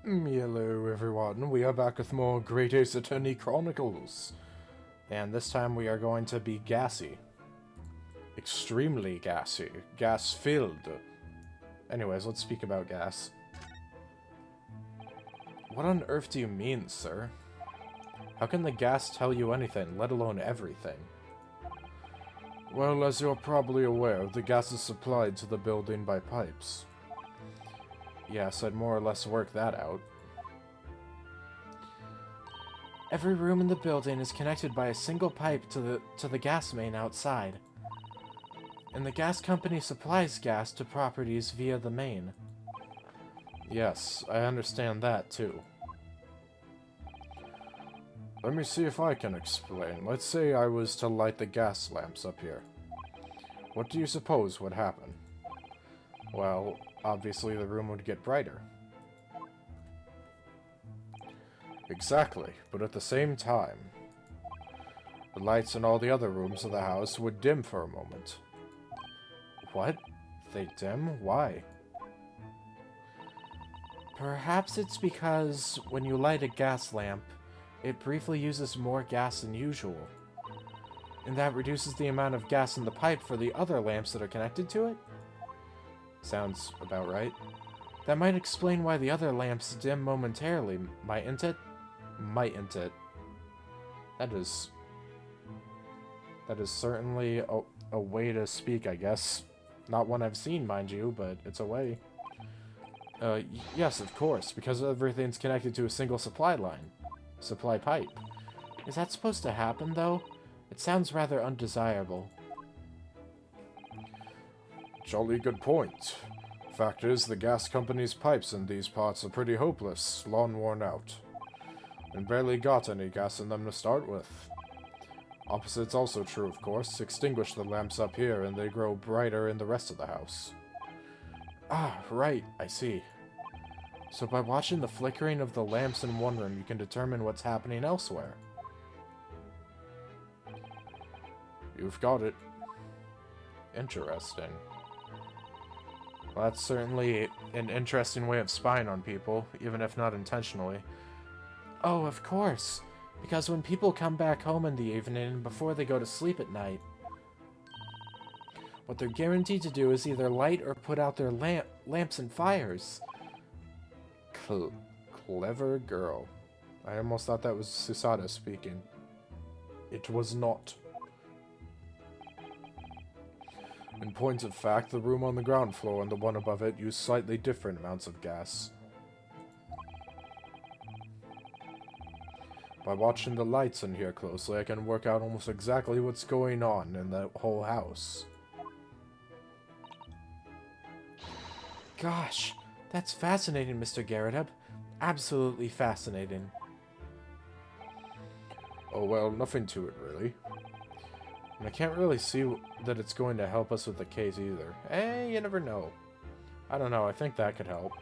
Hello everyone, we are back with more Great Ace Attorney Chronicles. And this time we are going to be gassy. Extremely gassy. Gas-filled. Anyways, let's speak about gas. What on earth do you mean, sir? How can the gas tell you anything, let alone everything? Well, as you're probably aware, the gas is supplied to the building by pipes. Yes, I'd more or less work that out. Every room in the building is connected by a single pipe to the gas main outside. And the gas company supplies gas to properties via the main. Yes, I understand that too. Let me see if I can explain. Let's say I was to light the gas lamps up here. What do you suppose would happen? Well, obviously the room would get brighter. Exactly, but at the same time, the lights in all the other rooms of the house would dim for a moment. What? They dim? Why? Perhaps it's because when you light a gas lamp, it briefly uses more gas than usual. And that reduces the amount of gas in the pipe for the other lamps that are connected to it? Sounds about right. That might explain why the other lamps dim momentarily, mightn't it? Mightn't it? That is certainly a way to speak, I guess. Not one I've seen, mind you, but it's a way. Yes, of course, because everything's connected to a single supply line. Supply pipe. Is that supposed to happen, though? It sounds rather undesirable. Jolly good point. Fact is, the gas company's pipes in these parts are pretty hopeless, long worn out. And barely got any gas in them to start with. Opposite's also true, of course. Extinguish the lamps up here and they grow brighter in the rest of the house. Ah, right, I see. So by watching the flickering of the lamps in one room, you can determine what's happening elsewhere. You've got it. Interesting. Well, that's certainly an interesting way of spying on people, even if not intentionally. Oh, of course. Because when people come back home in the evening before they go to sleep at night, what they're guaranteed to do is either light or put out their lamps and fires. Clever girl. I almost thought that was Susada speaking. It was not. In point of fact, the room on the ground floor and the one above it use slightly different amounts of gas. By watching the lights in here closely, I can work out almost exactly what's going on in the whole house. Gosh, that's fascinating, Mr. Garrett. Absolutely fascinating. Oh well, nothing to it, really. And I can't really see that it's going to help us with the case either. You never know. I don't know, I think that could help.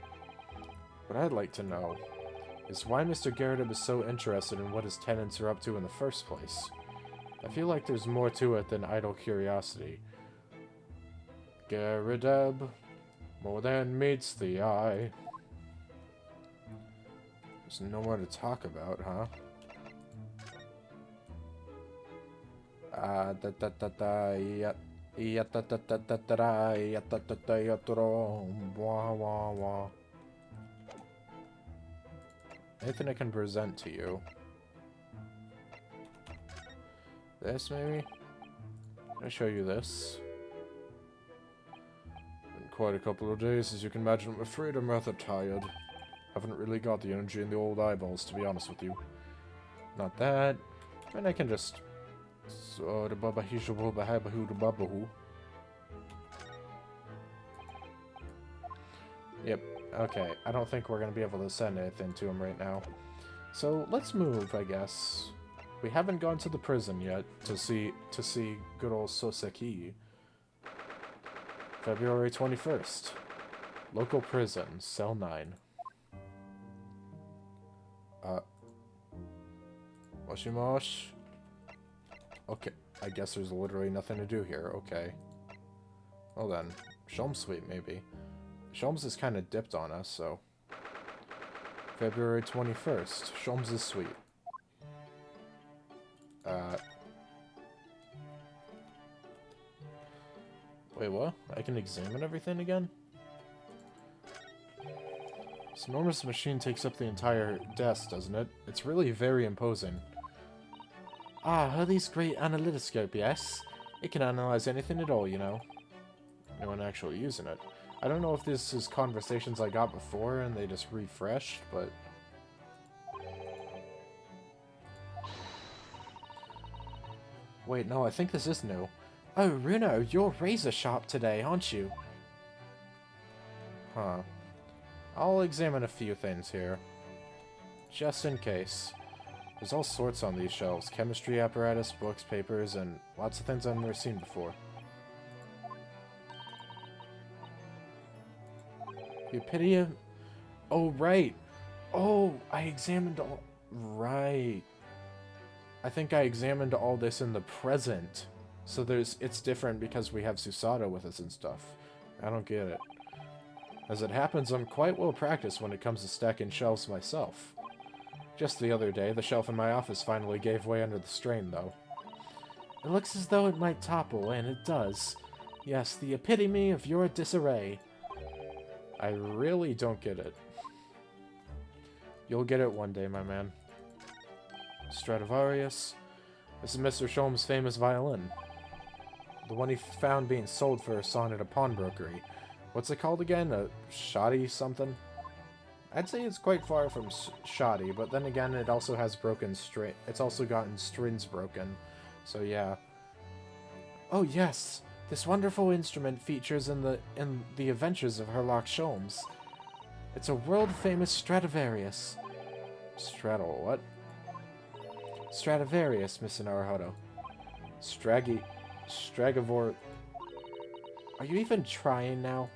What I'd like to know is why Mr. Garrett is so interested in what his tenants are up to in the first place. I feel like there's more to it than idle curiosity. Garrett, more than meets the eye. There's no more to talk about, huh? Anything I can present to you? This, maybe? I'll show you this. Been quite a couple of days, as you can imagine. I'm afraid I'm rather tired. Haven't really got the energy in the old eyeballs, to be honest with you. Not that. I mean, I can just... So, the baba hishu baba habahu the babahu. Yep, okay. I don't think we're gonna be able to send anything to him right now. So, let's move, I guess. We haven't gone to the prison yet to see good old Soseki. February 21st. Local prison, cell 9. Moshimosh? Okay, I guess there's literally nothing to do here, okay. Well then, Sholmes Suite maybe. Sholmes is kind of dipped on us, so... February 21st. Sholmes' Suite. Wait, what? I can examine everything again? This enormous machine takes up the entire desk, doesn't it? It's really very imposing. Ah, Hurley's great analytoscope, yes? It can analyze anything at all, you know. No one actually using it. I don't know if this is conversations I got before and they just refreshed, but... Wait, no, I think this is new. Oh, Runo, you're razor sharp today, aren't you? Huh. I'll examine a few things here. Just in case. There's all sorts on these shelves. Chemistry apparatus, books, papers, and lots of things I've never seen before. Epidia... Oh, right! Oh, I examined all... Right. I think I examined all this in the present. So it's different because we have Susato with us and stuff. I don't get it. As it happens, I'm quite well practiced when it comes to stacking shelves myself. Just the other day, the shelf in my office finally gave way under the strain, though. It looks as though it might topple, and it does. Yes, the epitome of your disarray. I really don't get it. You'll get it one day, my man. Stradivarius. This is Mr. Sholmes' famous violin. The one he found being sold for a song at a pawnbrokery. What's it called again? A shoddy something? I'd say it's quite far from shoddy, but then again, it also has broken string. It's also gotten strings broken. So yeah. Oh yes, this wonderful instrument features in the adventures of Herlock Sholmes. It's a world-famous Stradivarius. Straddle what? Stradivarius, Miss Naruhodo. Stragivor... Are you even trying now?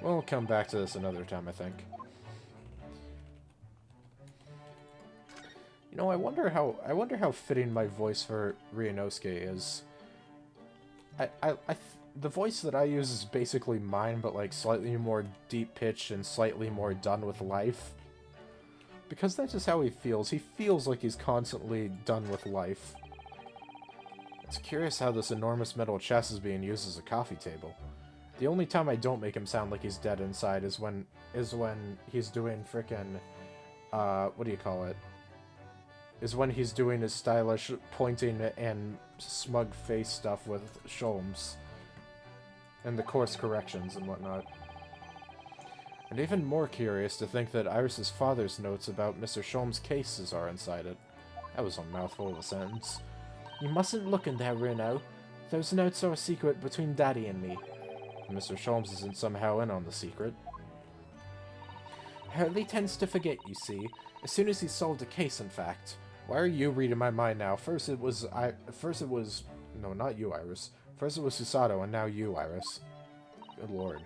We'll come back to this another time, I think. You know, I wonder how fitting my voice for Ryunosuke is. The voice that I use is basically mine, but like slightly more deep-pitched and slightly more done with life. Because that's just how he feels. He feels like he's constantly done with life. It's curious how this enormous metal chest is being used as a coffee table. The only time I don't make him sound like he's dead inside is when he's doing frickin' what do you call it? Is when he's doing his stylish pointing and smug face stuff with Sholmes. And the course corrections and whatnot. And even more curious to think that Iris's father's notes about Mr. Sholmes' cases are inside it. That was a mouthful of a sentence. You mustn't look in there, Runo. Those notes are a secret between Daddy and me. And Mr. Sholmes isn't somehow in on the secret. Hurley tends to forget, you see. As soon as he's solved a case, in fact. Why are you reading my mind now? First it was... No, not you, Iris. First it was Susato, and now you, Iris. Good lord.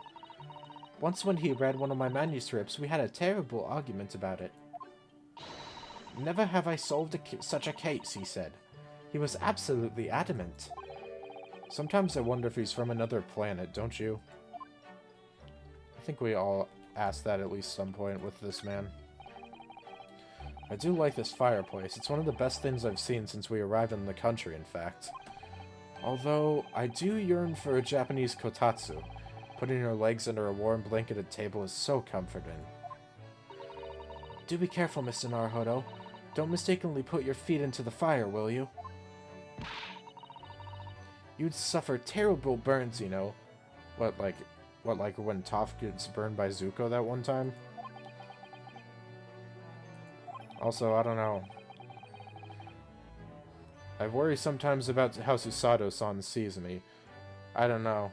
Once when he read one of my manuscripts, we had a terrible argument about it. Never have I solved such a case, he said. He was absolutely adamant. Sometimes I wonder if he's from another planet, don't you? I think we all asked that at least some point with this man. I do like this fireplace. It's one of the best things I've seen since we arrived in the country, in fact. Although, I do yearn for a Japanese kotatsu. Putting your legs under a warm blanketed table is so comforting. Do be careful, Mr. Naruhodo. Don't mistakenly put your feet into the fire, will you? You'd suffer terrible burns, you know. What, like when Toph gets burned by Zuko that one time? Also, I don't know. I worry sometimes about how Susato-san sees me. I don't know.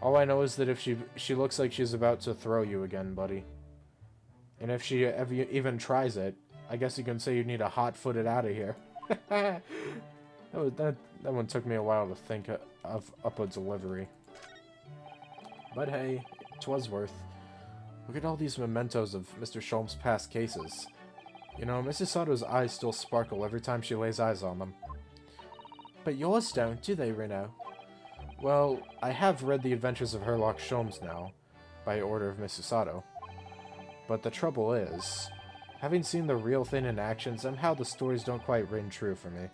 All I know is that if she looks like she's about to throw you again, buddy. And if she even tries it, I guess you can say you need a hot-footed out of here. that one took me a while to think of up a delivery. But hey, 'twas worth. Look at all these mementos of Mr. Sholmes' past cases. You know, Mrs. Sato's eyes still sparkle every time she lays eyes on them. But yours don't, do they, Runo? Well, I have read The Adventures of Herlock Sholmes now, by order of Mrs. Sato. But the trouble is, having seen the real thing in action, somehow the stories don't quite ring true for me.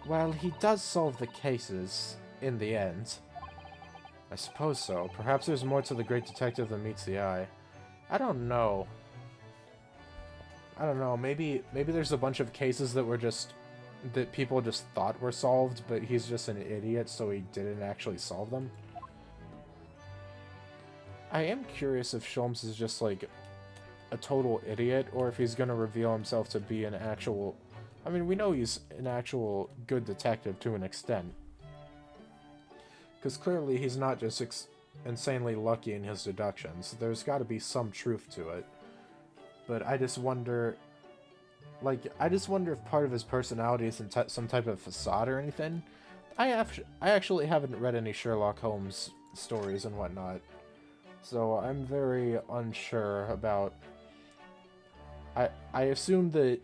Well, he does solve the cases, in the end. I suppose so. Perhaps there's more to the great detective than meets the eye. I don't know. Maybe there's a bunch of cases that were just... that people just thought were solved, but he's just an idiot, so he didn't actually solve them. I am curious if Sholmes is just, like, a total idiot, or if he's gonna reveal himself to be an actual... I mean, we know he's an actual good detective to an extent. Because clearly he's not just insanely lucky in his deductions. There's gotta be some truth to it. But I just wonder... like, I just wonder if part of his personality is some type of facade or anything. I actually haven't read any Sherlock Holmes stories and whatnot. So I'm very unsure about... I assumed that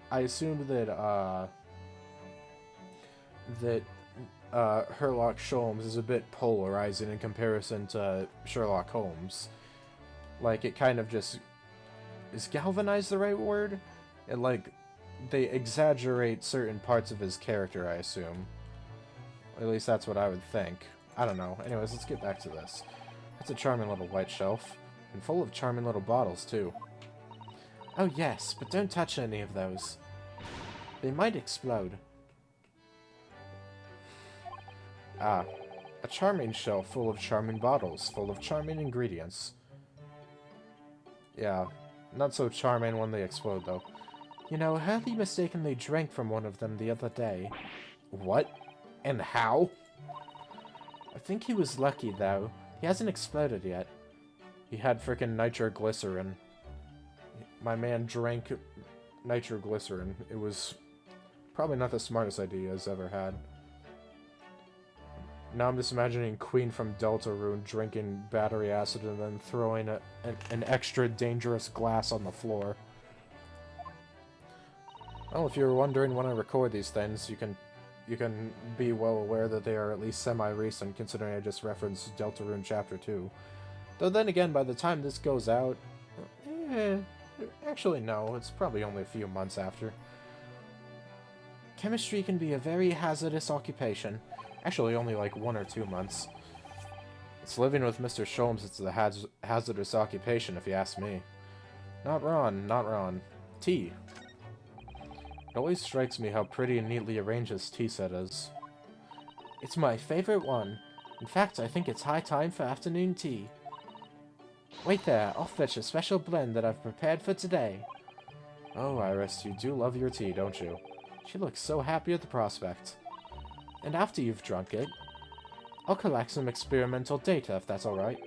Sherlock Holmes is a bit polarizing in comparison to Sherlock Holmes. Like, it kind of just... is galvanized the right word? And, like, they exaggerate certain parts of his character, I assume. At least that's what I would think. I don't know. Anyways, let's get back to this. It's a charming little white shelf. And full of charming little bottles, too. Oh yes, but don't touch any of those. They might explode. Ah, a charming shelf full of charming bottles, full of charming ingredients. Yeah, not so charming when they explode, though. You know, Hurley mistakenly drank from one of them the other day. What? And how? I think he was lucky, though. He hasn't exploded yet. He had frickin' nitroglycerin. My man drank nitroglycerin. It was probably not the smartest idea he's ever had. Now I'm just imagining Queen from Deltarune drinking battery acid and then throwing an extra dangerous glass on the floor. Well, if you're wondering when I record these things, you can be well aware that they are at least semi-recent, considering I just referenced Deltarune Chapter 2. Though then again, by the time this goes out... actually no, it's probably only a few months after. Chemistry can be a very hazardous occupation. Actually, only like 1 or 2 months. It's living with Mr. Sholmes, it's a hazardous occupation, if you ask me. Not wrong, not wrong. Tea. It always strikes me how pretty and neatly arranged his tea set is. It's my favorite one. In fact, I think it's high time for afternoon tea. Wait there, I'll fetch a special blend that I've prepared for today. Oh, Iris, you do love your tea, don't you? She looks so happy at the prospect. And after you've drunk it, I'll collect some experimental data, if that's alright.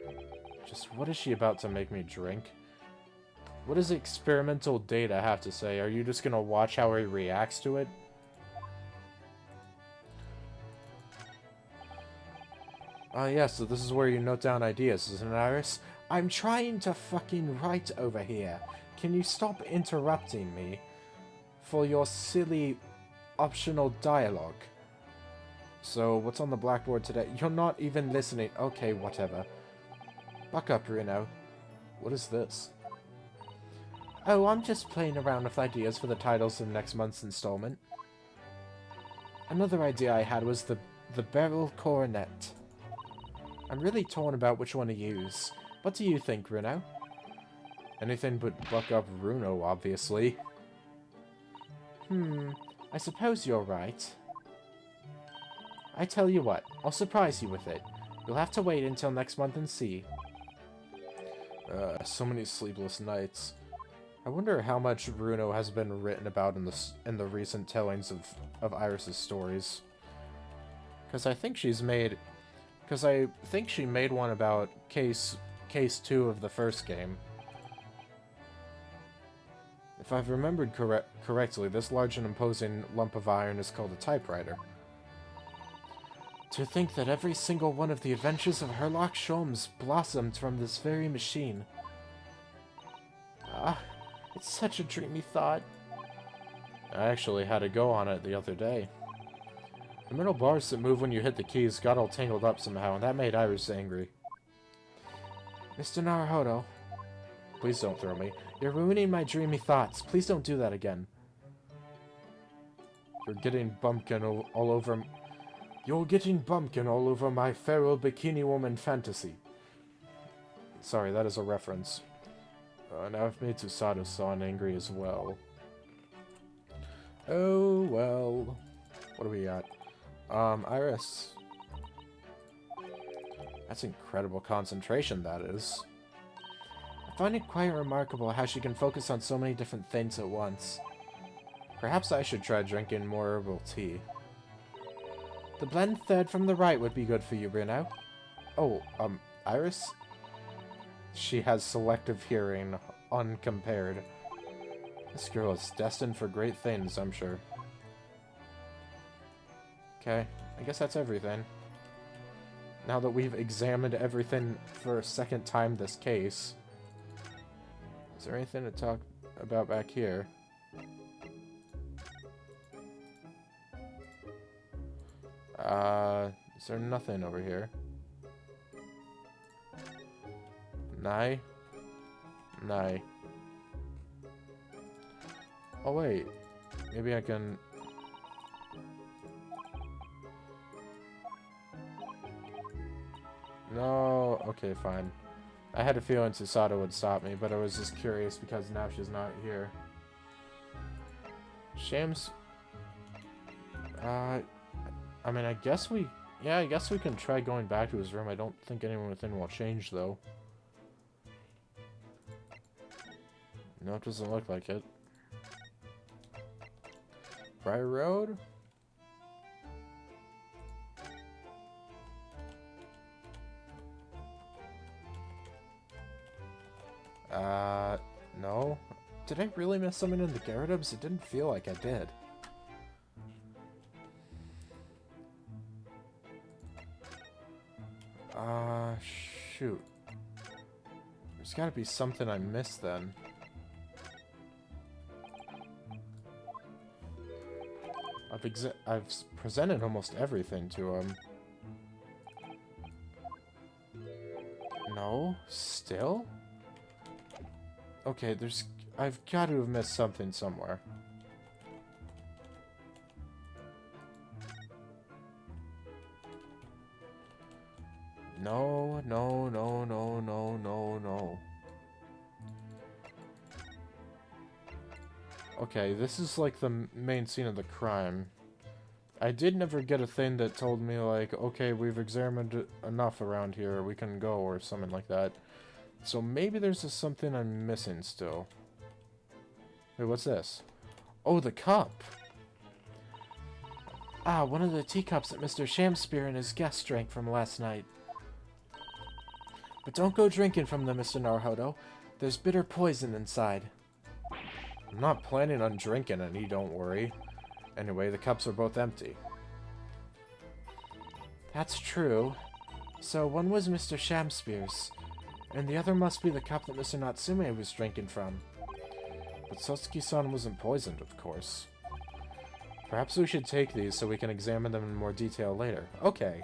Just what is she about to make me drink? What does experimental data have to say? Are you just gonna watch how he reacts to it? Yeah, so this is where you note down ideas, isn't it, Iris? I'm trying to fucking write over here. Can you stop interrupting me for your silly optional dialogue? So, what's on the blackboard today? You're not even listening. Okay, whatever. Buck up, Reno. What is this? Oh, I'm just playing around with ideas for the titles of next month's installment. Another idea I had was the Beryl Coronet. I'm really torn about which one to use. What do you think, Runo? Anything but buck up Runo, obviously. I suppose you're right. I tell you what, I'll surprise you with it. You'll have to wait until next month and see. So many sleepless nights. I wonder how much Runo has been written about in the recent tellings of Iris's stories. Because I think she made one about case 2 of the first game. If I've remembered correctly, this large and imposing lump of iron is called a typewriter. To think that every single one of the adventures of Sherlock Holmes blossomed from this very machine. Ah, it's such a dreamy thought. I actually had a go on it the other day. The metal bars that move when you hit the keys got all tangled up somehow, and that made Iris angry. Mr. Naruhodo. Please don't throw me. You're ruining my dreamy thoughts. Please don't do that again. You're getting bumpkin all over... You're getting bumpkin all over my feral bikini woman fantasy. Sorry, that is a reference. Now I've made Susato-san angry as well. Oh, well. What do we got? Iris. That's incredible concentration, that is. I find it quite remarkable how she can focus on so many different things at once. Perhaps I should try drinking more herbal tea. The blend third from the right would be good for you, Bruno. Oh, Iris? She has selective hearing, uncompared. This girl is destined for great things, I'm sure. Okay, I guess that's everything. Now that we've examined everything for a second time this case, is there anything to talk about back here? Is there nothing over here? Nye? Nye. Oh wait, maybe I can... No, okay, fine. I had a feeling Susato would stop me, but I was just curious because now she's not here. Shams... I mean, I guess we... Yeah, I guess we can try going back to his room. I don't think anyone within will change, though. No, it doesn't look like it. Briar Road? No. Did I really miss something in the Gyarados? It didn't feel like I did. Shoot. There's gotta be something I missed then. I've presented almost everything to him. No? Still? Okay, I've got to have missed something somewhere. No, no, no, no, no, no, no. Okay, this is like the main scene of the crime. I did never get a thing that told me like, okay, we've examined enough around here, we can go, or something like that. So maybe there's just something I'm missing still. Wait, what's this? Oh, the cup! Ah, one of the teacups that Mr. Shamspear and his guests drank from last night. But don't go drinking from them, Mr. Naruhodo. There's bitter poison inside. I'm not planning on drinking any, don't worry. Anyway, the cups are both empty. That's true. So one was Mr. Shamspear's, and the other must be the cup that Mr. Natsume was drinking from. But Soseki-san wasn't poisoned, of course. Perhaps we should take these so we can examine them in more detail later. Okay.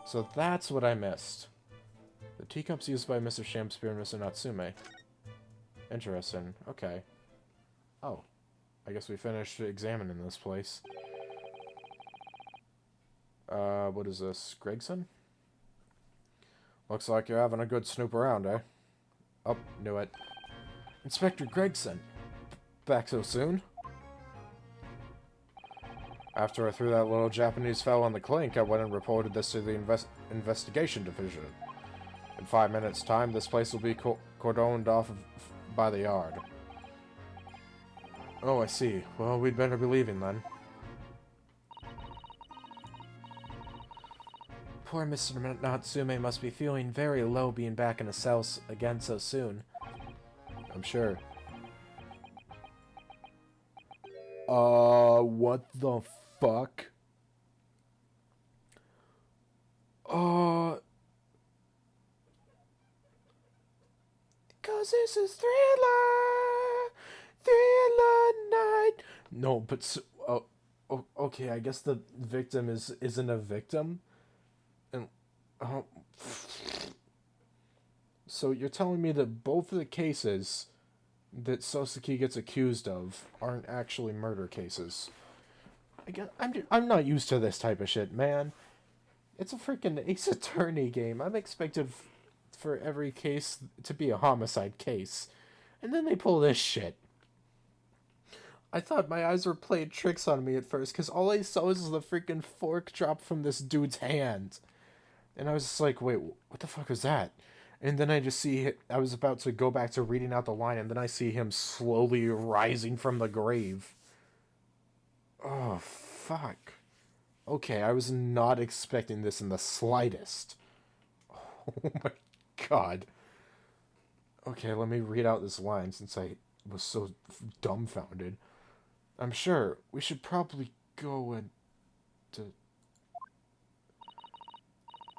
So that's what I missed. The teacups used by Mr. Shamspear and Mr. Natsume. Interesting. Okay. Oh. I guess we finished examining this place. What is this? Gregson? Looks like you're having a good snoop around, eh? Oh, knew it. Inspector Gregson! Back so soon? After I threw that little Japanese fellow on the clink, I went and reported this to the investigation division. In 5 minutes' time, this place will be cordoned off by the yard. Oh, I see. Well, we'd better be leaving then. Poor Mr. Natsume must be feeling very low being back in a cell again so soon. I'm sure. What the fuck? Cause this is Thriller Night. No, but okay, I guess the victim isn't a victim. And So you're telling me that both of the cases that Soseki gets accused of aren't actually murder cases? I'm not used to this type of shit, man. It's a freaking Ace Attorney game. I'm expected for every case to be a homicide case. And then they pull this shit. I thought my eyes were playing tricks on me at first, because all I saw was the freaking fork drop from this dude's hand. And I was just like, wait, what the fuck was that? And then I just see, I was about to go back to reading out the line, and then I see him slowly rising from the grave. Oh, fuck. Okay, I was not expecting this in the slightest. Oh my god. Okay, let me read out this line since I was so dumbfounded. I'm sure we should probably go and...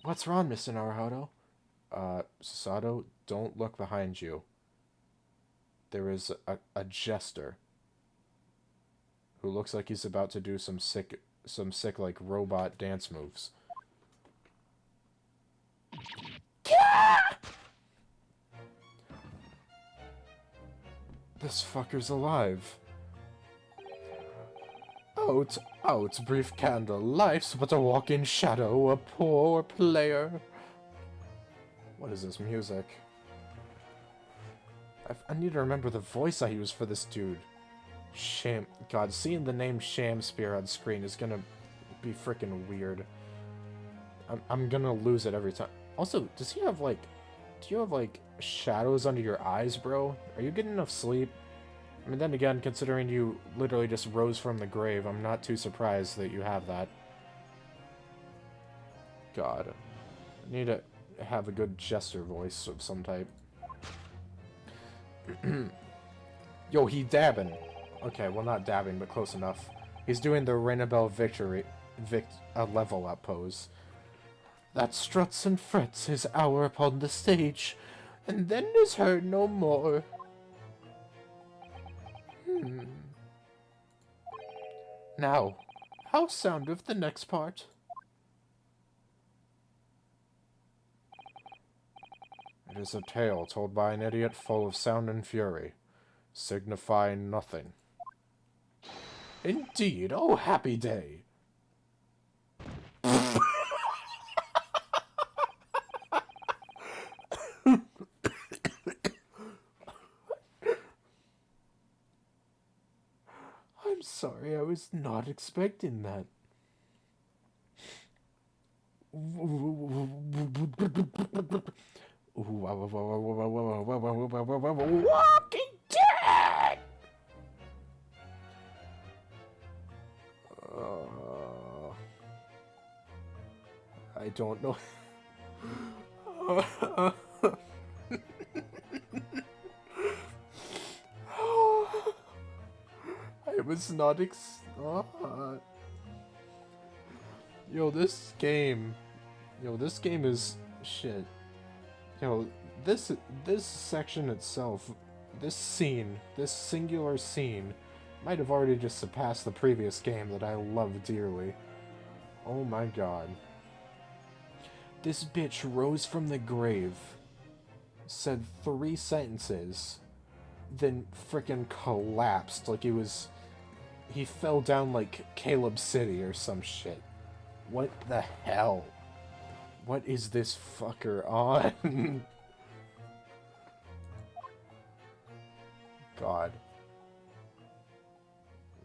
What's wrong, Mr. Naruhodo? Sasato, don't look behind you. There is a jester who looks like he's about to do some sick like robot dance moves. This fucker's alive. Out, brief candle. Life's but a walking shadow, a poor player. What is this music? I need to remember the voice I used for this dude. God, seeing the name Shamspear on screen is gonna be freaking weird. I'm gonna lose it every time. Also, does he have, like... Do you have, like, shadows under your eyes, bro? Are you getting enough sleep? I mean, then again, considering you literally just rose from the grave, I'm not too surprised that you have that. God. I need to have a good jester voice of some type. Yo, he dabbing. Okay, well, not dabbing, but close enough. He's doing the Rainabelle level up pose. That struts and frets his hour upon the stage, and then is heard no more. Now, how soundeth the next part? It is a tale told by an idiot full of sound and fury, signifying nothing. Indeed, oh happy day! I'm sorry, I was not expecting that. Walking Dead! I don't know. I was not Yo, this game is shit. Yo, this section itself, this singular scene, might have already just surpassed the previous game that I love dearly. Oh my god. This bitch rose from the grave, said 3 sentences, then frickin' collapsed like he fell down like Caleb City or some shit. What the hell? What is this fucker on? God.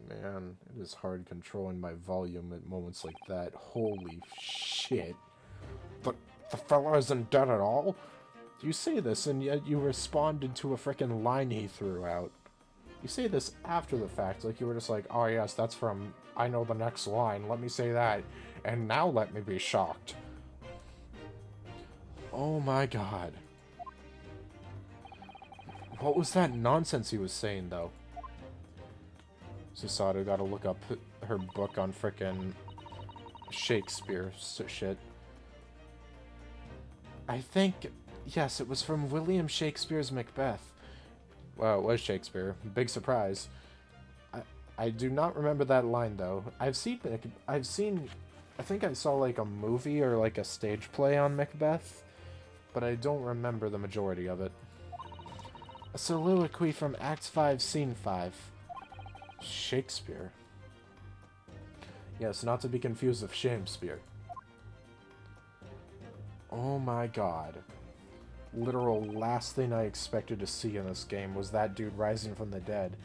Man, it is hard controlling my volume at moments like that. Holy shit. The fella isn't dead at all? You say this, and yet you responded to a frickin' line he threw out. You say this after the fact, like you were just like, oh yes, that's from I know the next line, let me say that, and now let me be shocked. Oh my god. What was that nonsense he was saying, though? Susato gotta look up her book on frickin' Shakespeare shit. I think, yes, it was from William Shakespeare's Macbeth. Well, it was Shakespeare. Big surprise. I do not remember that line, though. I think I saw, like, a movie or, like, a stage play on Macbeth. but I don't remember the majority of it. A soliloquy from Act 5, Scene 5. Shakespeare. Yes, not to be confused with Shamespeare. Oh my god. Literal last thing I expected to see in this game was that dude rising from the dead.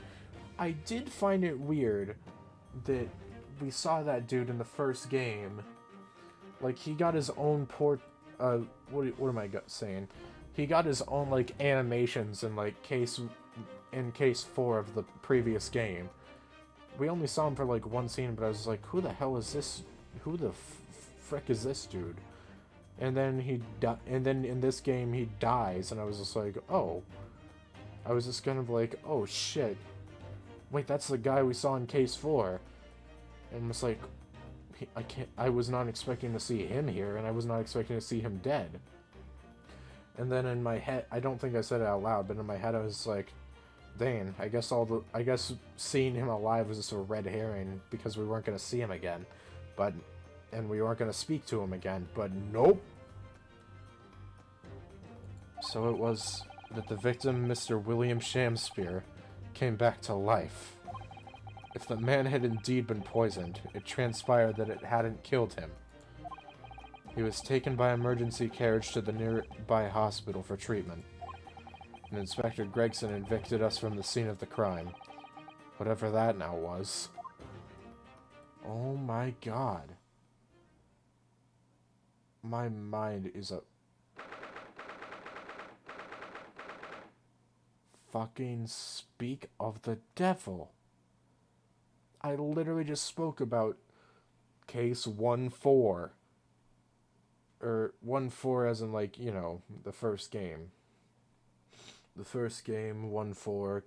I did find it weird that we saw that dude in the first game. Like, he got his own what am I saying? He got his own, like, animations in, like, case 4 of the previous game. We only saw him for, like, one scene, but I was like, who the hell is this? Who the frick is this dude? And then and then in this game he dies, and I was just like, oh. I was just kind of like, oh shit. Wait, that's the guy we saw in case 4. And it's like, I was not expecting to see him here, and I was not expecting to see him dead. And then in my head, I don't think I said it out loud, but in my head I was like, dang, I guess seeing him alive was just a red herring because we weren't going to see him again. And we weren't going to speak to him again, but nope. So it was that the victim, Mr. William Shamspeare, came back to life. If the man had indeed been poisoned, it transpired that it hadn't killed him. He was taken by emergency carriage to the nearby hospital for treatment. And Inspector Gregson evicted us from the scene of the crime. Whatever that now was. Oh my god. My mind is a... Fucking speak of the devil. I literally just spoke about case 1-4. Or 1-4 as in, like, you know, the first game. The first game, 1-4.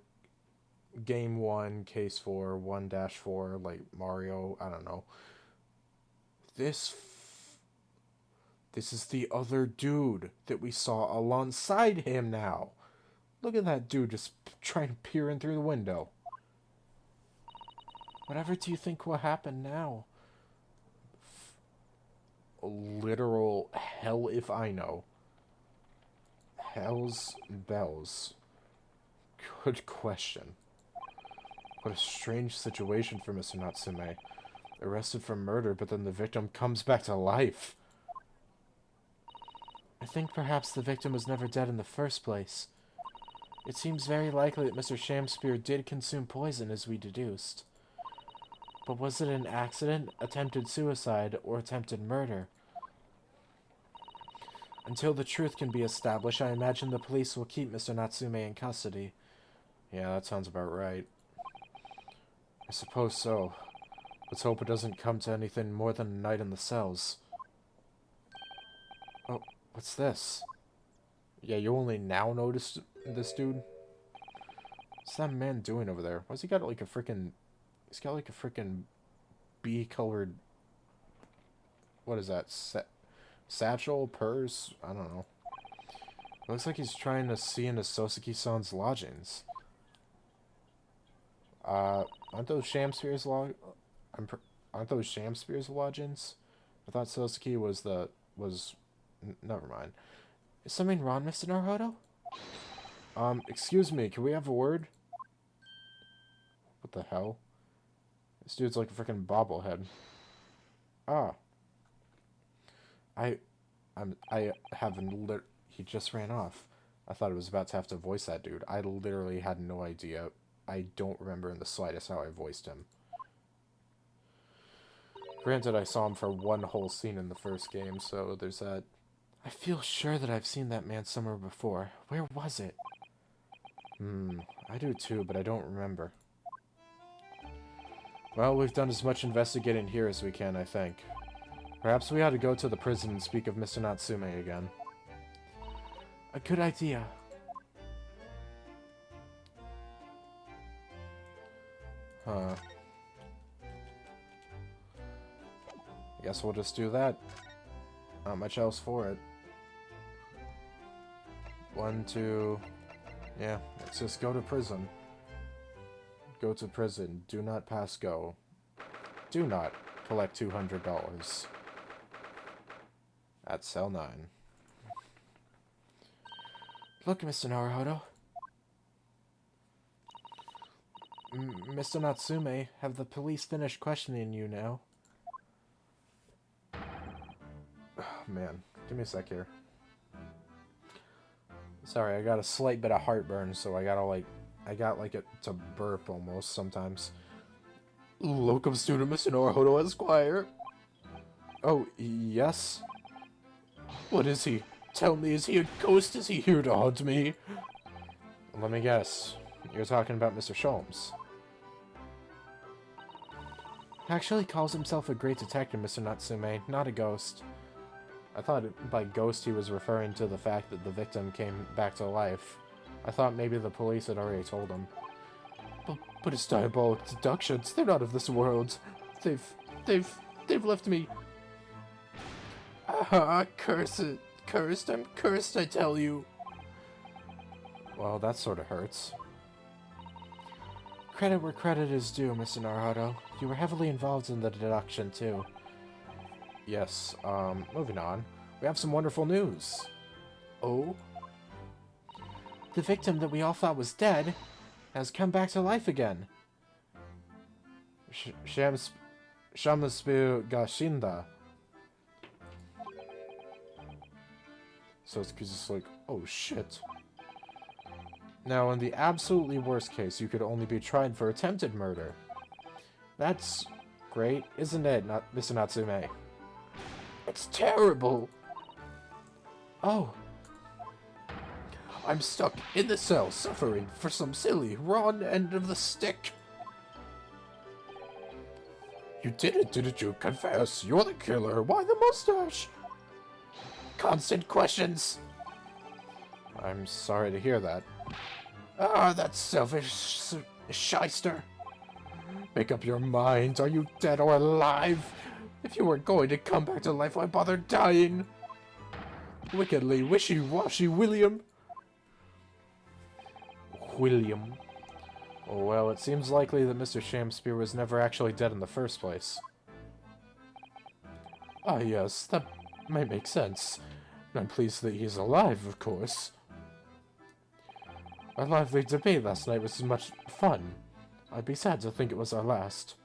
Game 1, case 4, 1-4, like Mario, I don't know. This is the other dude that we saw alongside him now. Look at that dude just trying to peer in through the window. Whatever do you think will happen now? Literal hell if I know. Hell's bells. Good question. What a strange situation for Mr. Natsume. Arrested for murder, but then the victim comes back to life. I think perhaps the victim was never dead in the first place. It seems very likely that Mr. Shamspeare did consume poison, as we deduced. But was it an accident, attempted suicide, or attempted murder? Until the truth can be established, I imagine the police will keep Mr. Natsume in custody. Yeah, that sounds about right. I suppose so. Let's hope it doesn't come to anything more than a night in the cells. Oh, what's this? Yeah, you only now noticed this dude? What's that man doing over there? Why's he got like a freaking... He's got like a freaking bee-colored... What is that? Satchel? Purse? I don't know. It looks like he's trying to see into Soseki-san's lodgings. Aren't those Shamspeare's aren't those Shamspeare's lodgings? I thought Soseki was... Never mind. Is something wrong, Mr. Naruto? Excuse me, can we have a word? What the hell? This dude's like a freaking bobblehead. Ah. I haven't he just ran off. I thought I was about to have to voice that dude. I literally had no idea. I don't remember in the slightest how I voiced him. Granted, I saw him for one whole scene in the first game, so there's that. I feel sure that I've seen that man somewhere before. Where was it? I do too, but I don't remember. Well, we've done as much investigating here as we can, I think. Perhaps we ought to go to the prison and speak of Mr. Natsume again. A good idea. Huh. I guess we'll just do that. Not much else for it. 1, 2... Yeah, let's just go to prison. Go to prison. Do not pass go. Do not collect $200. At cell 9. Look, Mr. Naruhodo. Mr. Natsume, have the police finished questioning you now? Oh, man, give me a sec here. Sorry, I got a slight bit of heartburn, so I got it to burp almost sometimes. Locum student Mr. Naruhodo Esquire. Oh, yes? What is he? Tell me, is he a ghost? Is he here to haunt me? Let me guess. You're talking about Mr. Sholmes. He actually calls himself a great detective, Mr. Natsume, not a ghost. I thought by ghost he was referring to the fact that the victim came back to life. I thought maybe the police had already told him. But it's diabolic deductions. They're not of this world. They've left me. Ah, curse it. Cursed. I'm cursed, I tell you. Well, that sort of hurts. Credit where credit is due, Mr. Naruhodo. You were heavily involved in the deduction, too. Yes, moving on. We have some wonderful news. Oh? The victim that we all thought was dead has come back to life again. Shamspir Gashinda. So it's just like, oh shit. Now, in the absolutely worst case, you could only be tried for attempted murder. That's great, isn't it, Mr. Natsume? It's terrible! Oh. I'm stuck in the cell, suffering for some silly, raw end of the stick. You did it, didn't you? Confess. You're the killer. Why the mustache? Constant questions. I'm sorry to hear that. Ah, that selfish shyster. Make up your mind. Are you dead or alive? If you were going to come back to life, why bother dying? Wickedly wishy-washy, William. William. Oh, well, it seems likely that Mr. Shamspir was never actually dead in the first place. Ah, yes, that might make sense. And I'm pleased that he's alive, of course. Our lively debate last night was much fun. I'd be sad to think it was our last.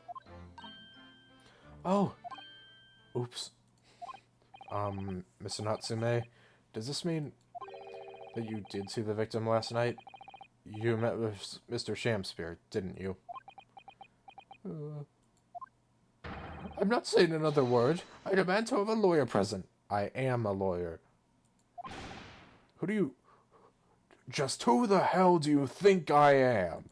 Oh! Oops. Mr. Natsume, does this mean that you did see the victim last night? You met with Mr. Shamspir, didn't you? I'm not saying another word. I demand to have a lawyer present. I am a lawyer. Just who the hell do you think I am?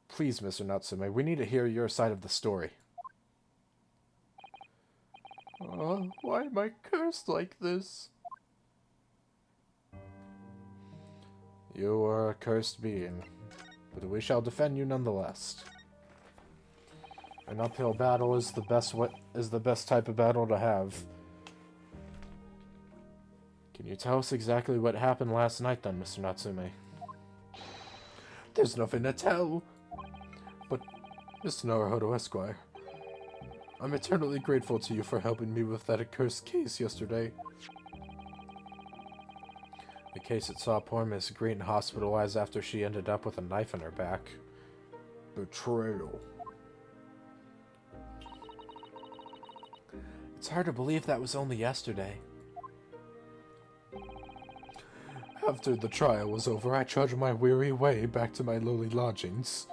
Please, Mr. Natsume, we need to hear your side of the story. Why am I cursed like this? You are a cursed being, but we shall defend you nonetheless. An uphill battle is the best type of battle to have. Can you tell us exactly what happened last night then, Mr. Natsume? There's nothing to tell. But, Mr. Naruhodo Esquire, I'm eternally grateful to you for helping me with that accursed case yesterday. The case that saw poor Miss Green hospitalized after she ended up with a knife in her back. Betrayal. It's hard to believe that was only yesterday. After the trial was over, I trudged my weary way back to my lowly lodgings.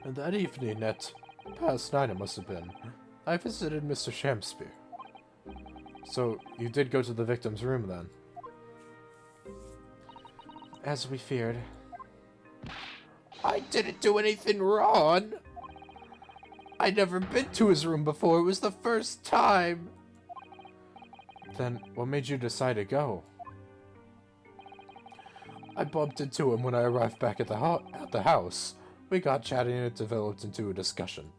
And that evening, at past 9 it must have been, I visited Mr. Shamspir. So, you did go to the victim's room then? As we feared. I didn't do anything wrong! I'd never been to his room before, it was the first time! Then, what made you decide to go? I bumped into him when I arrived back at the house. We got chatting and it developed into a discussion.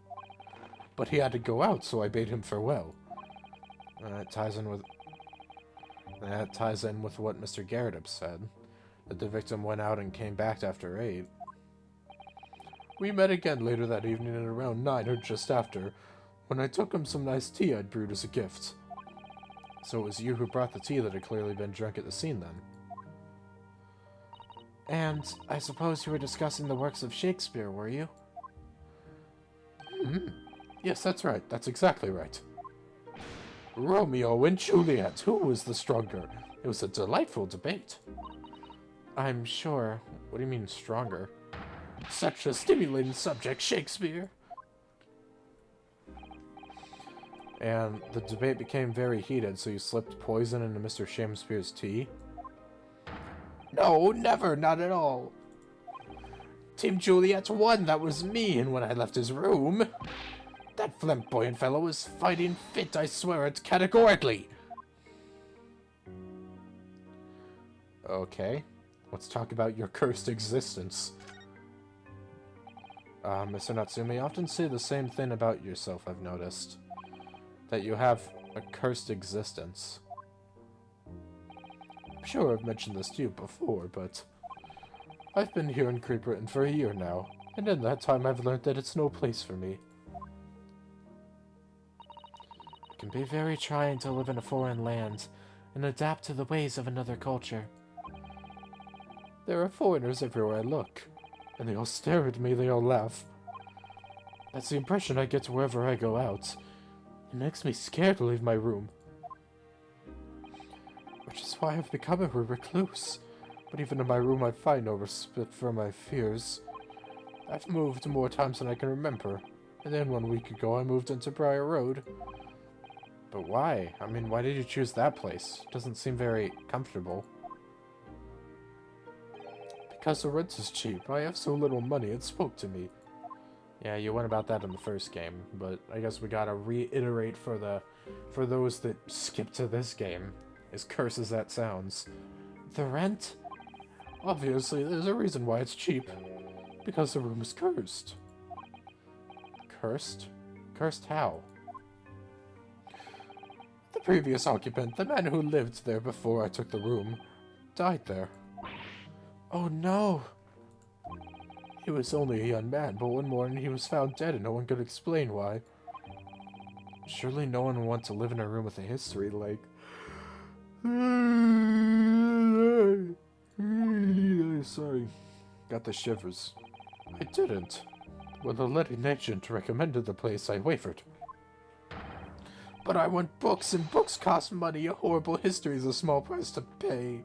But he had to go out, so I bade him farewell. That ties in with what Mr. Garrett said, that the victim went out and came back after 8. We met again later that evening at around 9 or just after, when I took him some nice tea I'd brewed as a gift. So it was you who brought the tea that had clearly been drunk at the scene then? And I suppose you were discussing the works of Shakespeare, were you? Yes, that's right. That's exactly right. Romeo and Juliet, who was the stronger? It was a delightful debate. I'm sure. What do you mean, stronger? Such a stimulating subject, Shakespeare. And the debate became very heated, so you slipped poison into Mr. Shakespeare's tea? No, never, not at all. Team Juliet won, that was me, and when I left his room, that flamboyant fellow was fighting fit, I swear it categorically. Okay, let's talk about your cursed existence. Mr. Natsume, you often say the same thing about yourself, I've noticed. That you have a cursed existence. I'm sure I've mentioned this to you before, but I've been here in Great Britain for a year now, and in that time I've learned that it's no place for me. It can be very trying to live in a foreign land and adapt to the ways of another culture. There are foreigners everywhere I look, and they all stare at me, they all laugh. That's the impression I get wherever I go out. It makes me scared to leave my room. Which is why I've become a recluse. But even in my room I find no respite for my fears. I've moved more times than I can remember. And then 1 week ago I moved into Briar Road. But why? I mean, why did you choose that place? It doesn't seem very comfortable. Because the rent is cheap. I have so little money, it spoke to me. Yeah, you went about that in the first game, but I guess we gotta reiterate for those that skip to this game, as cursed as that sounds. The rent? Obviously, there's a reason why it's cheap. Because the room is cursed. Cursed? Cursed how? The previous occupant, the man who lived there before I took the room, died there. Oh no! He was only a young man, but one morning he was found dead and no one could explain why. Surely no one would want to live in a room with a history like... Sorry. Got the shivers. I didn't. When the letting agent recommended the place, I wavered. But I want books, and books cost money. A horrible history is a small price to pay.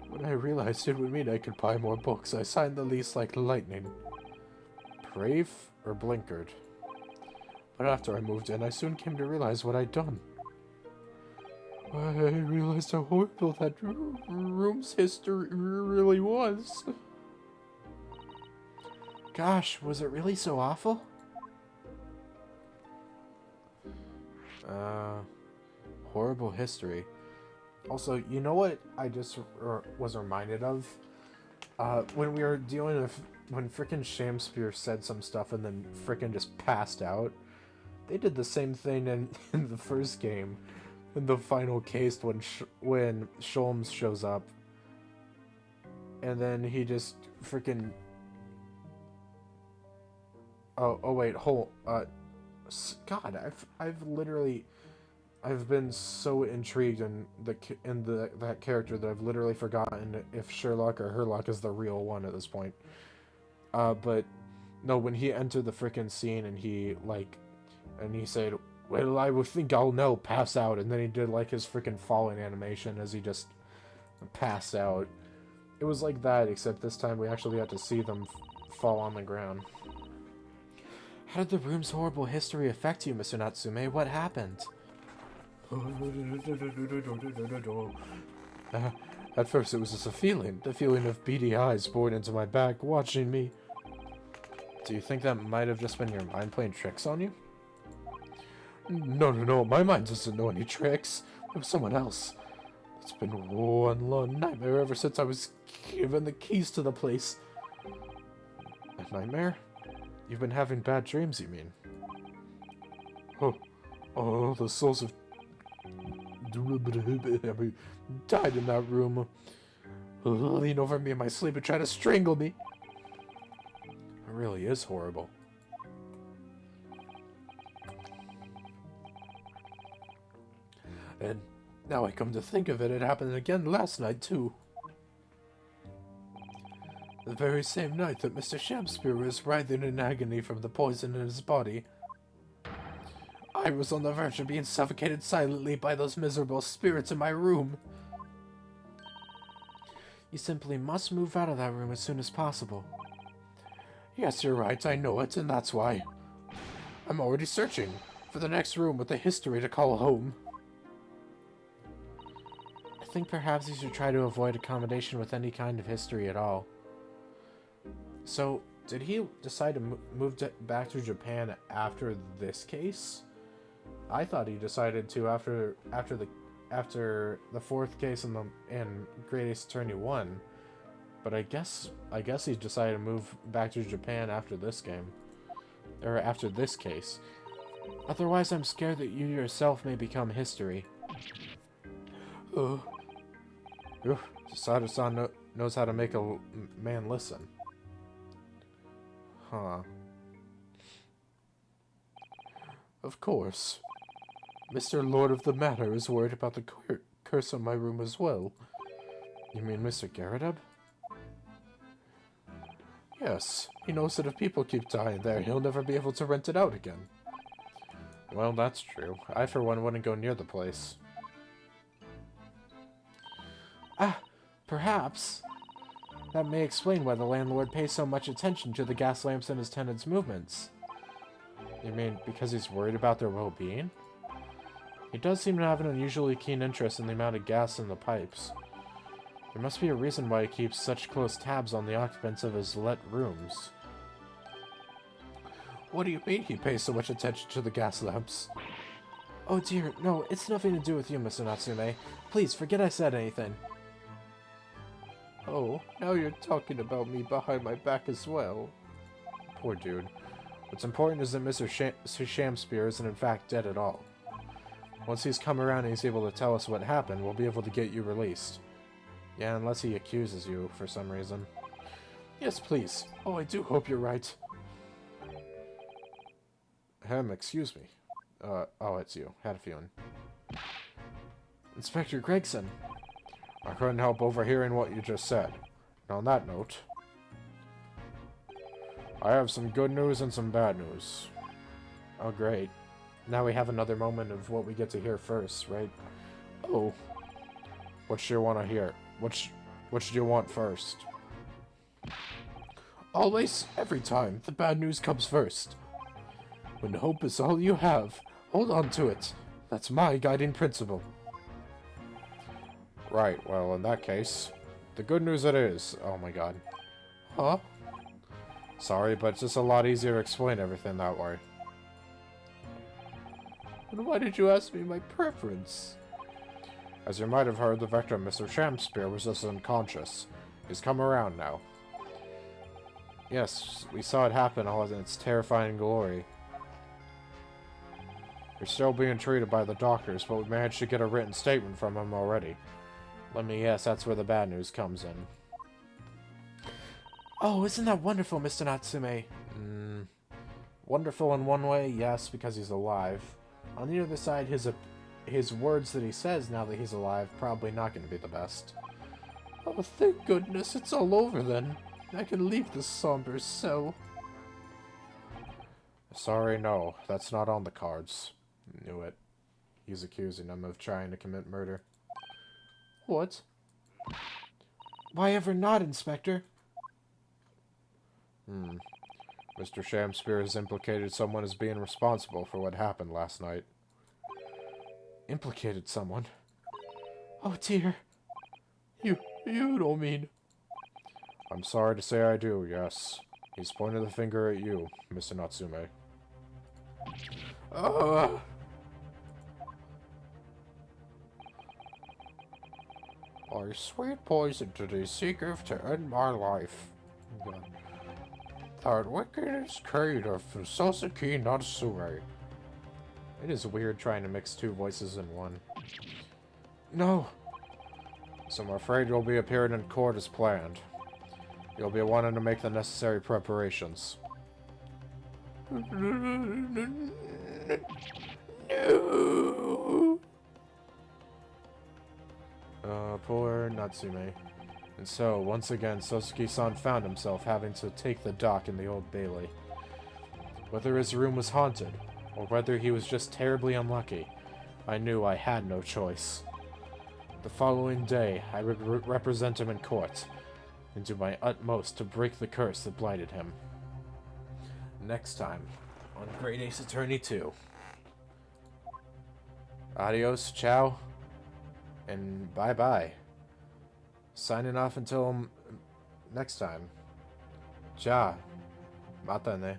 When I realized it would mean I could buy more books, I signed the lease like lightning. Brave or blinkered? But after I moved in, I soon came to realize what I'd done. I realized how horrible that room's history really was. Gosh, was it really so awful? Horrible history. Also, you know what I just was reminded of? When we were dealing with... When frickin' Shakespeare said some stuff and then frickin' just passed out. They did the same thing in the first game. In the final case when Sholmes shows up. And then he just frickin'... Oh wait, God, I've been so intrigued in that character that I've literally forgotten if Sherlock or Herlock is the real one at this point. But no, when he entered the frickin' scene and he said, "Well, I would think I'll know," pass out, and then he did like his frickin' falling animation as he just passed out. It was like that, except this time we actually got to see them fall on the ground. How did the room's horrible history affect you, Mr. Natsume? What happened? At first it was just a feeling. The feeling of beady eyes bored into my back, watching me. Do you think that might have just been your mind playing tricks on you? No. My mind doesn't know any tricks. It was someone else. It's been one long nightmare ever since I was given the keys to the place. A nightmare? You've been having bad dreams, you mean? Oh, the souls of... died in that room. Lean over me in my sleep and try to strangle me. It really is horrible. And Now I come to think of it, it happened again last night, too. The very same night that Mr. Shakespeare was writhing in agony from the poison in his body. I was on the verge of being suffocated silently by those miserable spirits in my room. You simply must move out of that room as soon as possible. Yes, you're right, I know it, and that's why. I'm already searching for the next room with a history to call home. I think perhaps you should try to avoid accommodation with any kind of history at all. So, did he decide to move back to Japan after this case? I thought he decided to after the fourth case in Great Ace Attorney 1, but I guess he decided to move back to Japan after this game, or after this case. Otherwise, I'm scared that you yourself may become history. Sada-san knows how to make a man listen. Huh. Of course. Mr. Lord of the Manor is worried about the curse on my room as well. You mean Mr. Garrideb? Yes, he knows that if people keep dying there, he'll never be able to rent it out again. Well, that's true. I, for one, wouldn't go near the place. Ah, perhaps. That may explain why the landlord pays so much attention to the gas lamps and his tenants' movements. You mean because he's worried about their well-being? He does seem to have an unusually keen interest in the amount of gas in the pipes. There must be a reason why he keeps such close tabs on the occupants of his let rooms. What do you mean he pays so much attention to the gas lamps? Oh dear, no, it's nothing to do with you, Mr. Natsume. Please, forget I said anything. Oh, now you're talking about me behind my back as well. Poor dude. What's important is that Mr. Shamspear isn't in fact dead at all. Once he's come around and he's able to tell us what happened, we'll be able to get you released. Yeah, unless he accuses you for some reason. Yes, please. Oh, I do hope you're right. Excuse me. Oh, it's you. Had a feeling. Inspector Gregson. I couldn't help overhearing what you just said. And on that note, I have some good news and some bad news. Oh, great. Now we have another moment of what we get to hear first, right? Oh. What do you want to hear? What do you want first? Always, every time, the bad news comes first. When hope is all you have, hold on to it. That's my guiding principle. Right, well, in that case, the good news it is. Oh my god. Huh? Sorry, but it's just a lot easier to explain everything that way. And why did you ask me my preference? As you might have heard, the victim, Mr. Shamspear, was just unconscious. He's come around now. Yes, we saw it happen all in its terrifying glory. You're still being treated by the doctors, but we managed to get a written statement from him already. Let me guess, that's where the bad news comes in. Oh, isn't that wonderful, Mr. Natsume? Wonderful in one way, yes, because he's alive. On the other side, his words that he says now that he's alive, probably not going to be the best. Oh, thank goodness, it's all over then. I can leave this somber cell. Sorry, no, that's not on the cards. Knew it. He's accusing him of trying to commit murder. What? Why ever not, Inspector? Mr. Shamspear has implicated someone as being responsible for what happened last night. Implicated someone? Oh dear. You don't mean... I'm sorry to say I do, yes. He's pointed the finger at you, Mr. Natsume. I sweet poison to the seeker to end my life. That wickedest creed of Soseki Natsume. It is weird trying to mix two voices in one. No. So I'm afraid you'll be appearing in court as planned. You'll be wanting to make the necessary preparations. No. Poor Natsume. And so, once again, Soseki-san found himself having to take the dock in the Old Bailey. Whether his room was haunted, or whether he was just terribly unlucky, I knew I had no choice. The following day, I would represent him in court, and do my utmost to break the curse that blighted him. Next time, on Great Ace Attorney 2. Adios, ciao, and bye-bye. Signing off until next time. Ja, mata ne.